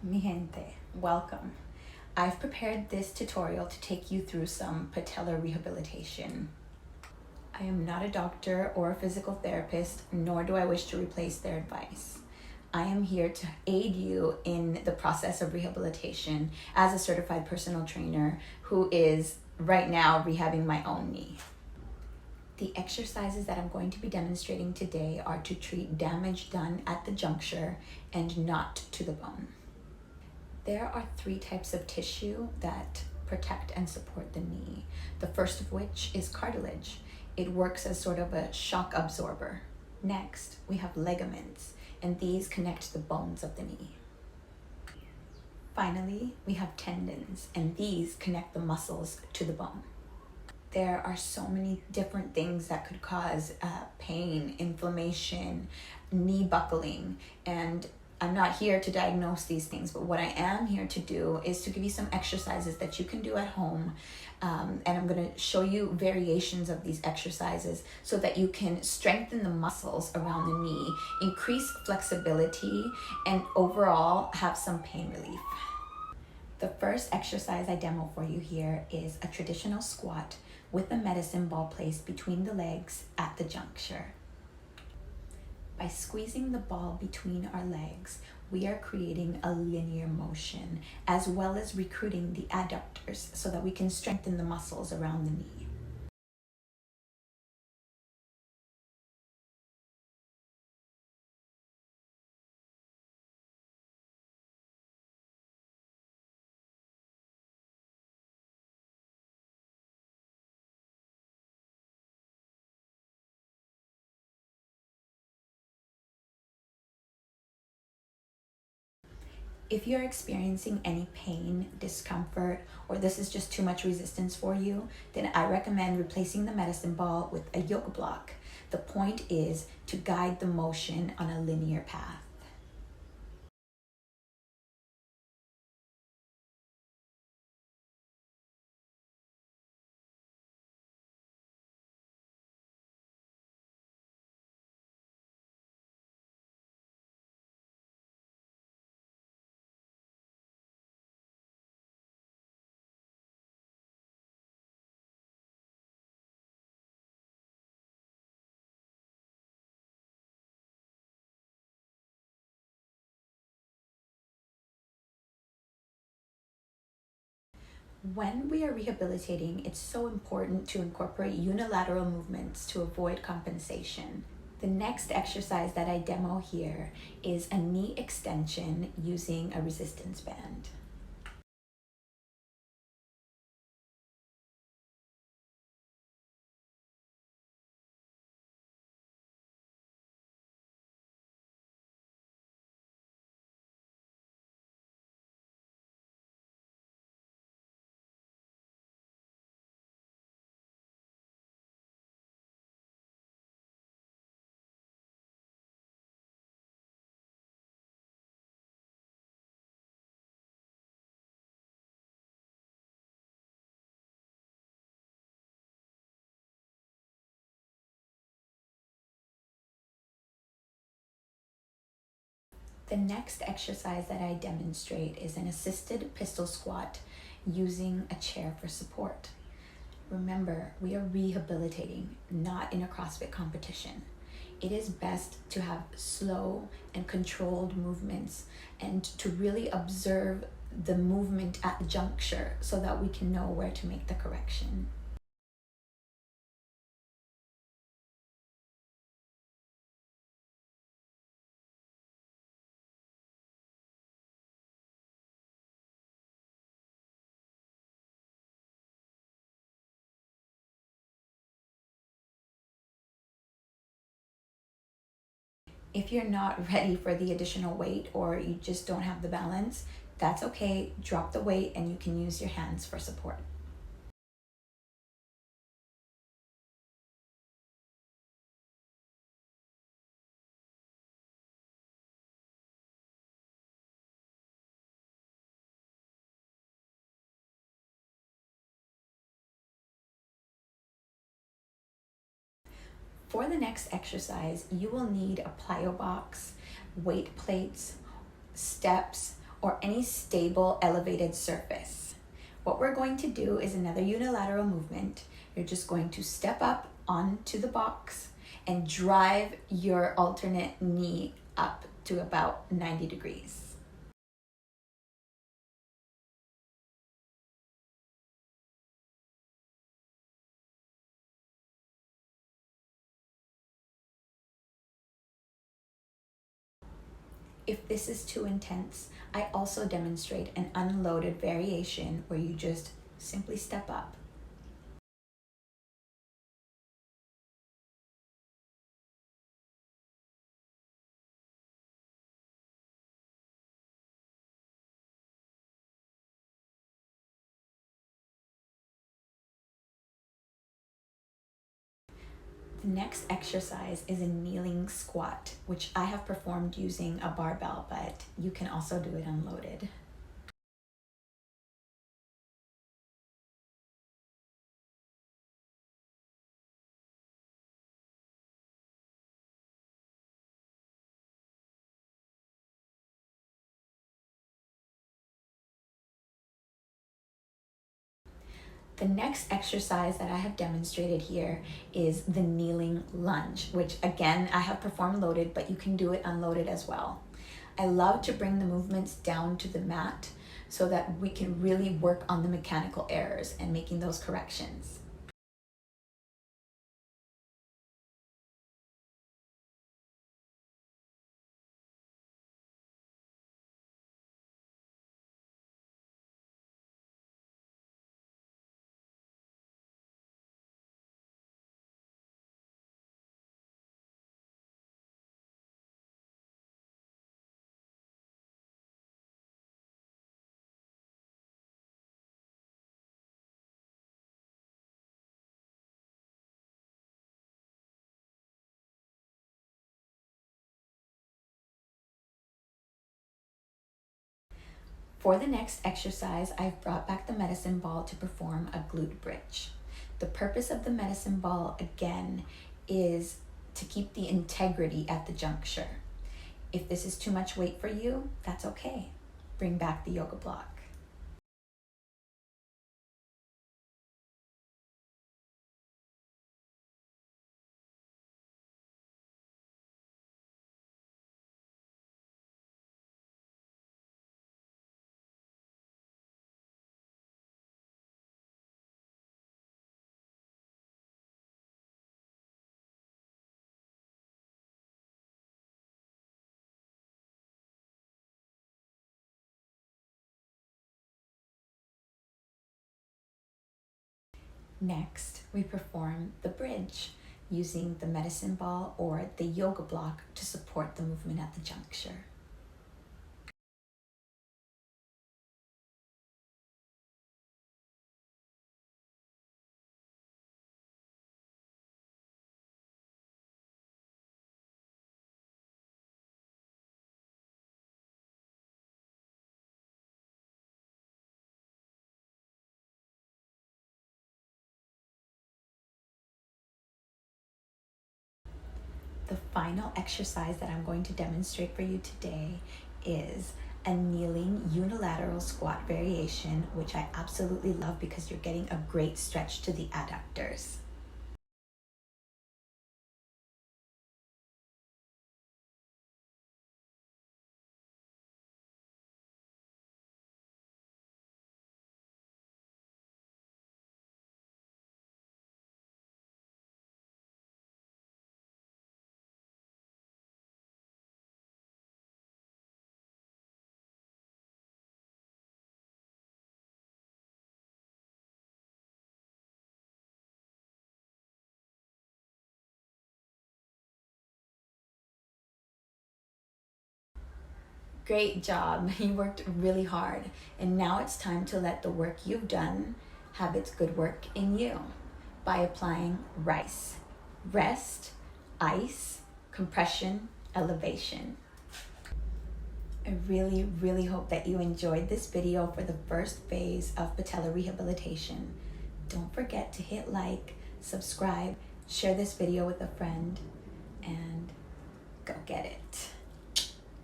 Mi gente, welcome. I've prepared this tutorial to take you through some patellar rehabilitation. I am not a doctor or a physical therapist, nor do I wish to replace their advice. I am here to aid you in the process of rehabilitation as a certified personal trainer who is right now rehabbing my own knee. The exercises that I'm going to be demonstrating today are to treat damage done at the juncture and not to the bone. There are three types of tissue that protect and support the knee. The first of which is cartilage. It works as sort of a shock absorber. Next, we have ligaments, and these connect the bones of the knee. Finally, we have tendons, and these connect the muscles to the bone. There are so many different things that could cause pain, inflammation, knee buckling, and I'm not here to diagnose these things, but what I am here to do is to give you some exercises that you can do at home. And I'm going to show you variations of these exercises so that you can strengthen the muscles around the knee, increase flexibility, and overall have some pain relief. The first exercise I demo for you here is a traditional squat with a medicine ball placed between the legs at the juncture. By squeezing the ball between our legs, we are creating a linear motion as well as recruiting the adductors so that we can strengthen the muscles around the knee. If you're experiencing any pain, discomfort, or this is just too much resistance for you, then I recommend replacing the medicine ball with a yoga block. The point is to guide the motion on a linear path. When we are rehabilitating, it's so important to incorporate unilateral movements to avoid compensation. The next exercise that I demo here is a knee extension using a resistance band. The next exercise that I demonstrate is an assisted pistol squat using a chair for support. Remember, we are rehabilitating, not in a CrossFit competition. It is best to have slow and controlled movements and to really observe the movement at the juncture so that we can know where to make the correction. If you're not ready for the additional weight or you just don't have the balance, that's okay. Drop the weight and you can use your hands for support. For the next exercise, you will need a plyo box, weight plates, steps, or any stable elevated surface. What we're going to do is another unilateral movement. You're just going to step up onto the box and drive your alternate knee up to about 90 degrees. If this is too intense, I also demonstrate an unloaded variation where you just simply step up. The next exercise is a kneeling squat, which I have performed using a barbell, but you can also do it unloaded. The next exercise that I have demonstrated here is the kneeling lunge, which again, I have performed loaded, but you can do it unloaded as well. I love to bring the movements down to the mat so that we can really work on the mechanical errors and making those corrections. For the next exercise, I've brought back the medicine ball to perform a glute bridge. The purpose of the medicine ball, again, is to keep the integrity at the juncture. If this is too much weight for you, that's okay. Bring back the yoga block. Next, we perform the bridge using the medicine ball or the yoga block to support the movement at the juncture. The final exercise that I'm going to demonstrate for you today is a kneeling unilateral squat variation, which I absolutely love because you're getting a great stretch to the adductors. Great job. You worked really hard. And now it's time to let the work you've done have its good work in you by applying RICE. Rest, ice, compression, elevation. I really hope that you enjoyed this video for the first phase of patella rehabilitation. Don't forget to hit like, subscribe, share this video with a friend, and go get it.